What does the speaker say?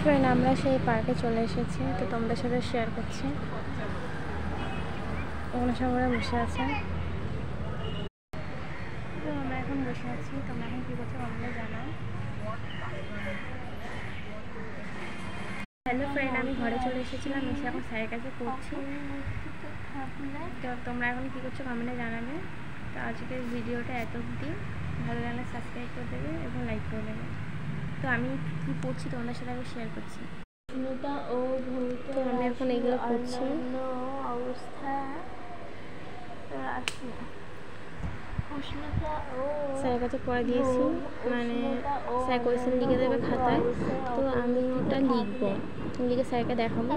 Friend, আমরা সেই পার্কে চলে এসেছি, তো তোমাদের সাথে শেয়ার করছি। ওখানে সবাই বসে আছে, তো আমরা এখন বসে আছি। তোমরা এখন কী করছো কমেন্টে জানাও। হ্যালো ফ্রেন্ড, আমি ঘরে চলে এসেছিলাম, এসে এখন স্যারের কাছে পড়ছি। তো তোমরা এখন কী করছো কমেন্টে জানাবে। তো আজকের ভিডিওটা এত অবধি, ভালো লাগলে সাবস্ক্রাইব করে দেবে এবং লাইক করে দেবে। তো আমি কী পড়ছি তোমাদের সাথে আমি শেয়ার করছি। তো আমি এখন এগুলো পড়ছি। অবস্থা স্যারের কাছে পড়া দিয়েছি, মানে স্যার কোয়েশ্চেন লিখে দেবে খাতায়, তো আমি ওটা লিখবো, লিখে স্যারকে দেখাবো।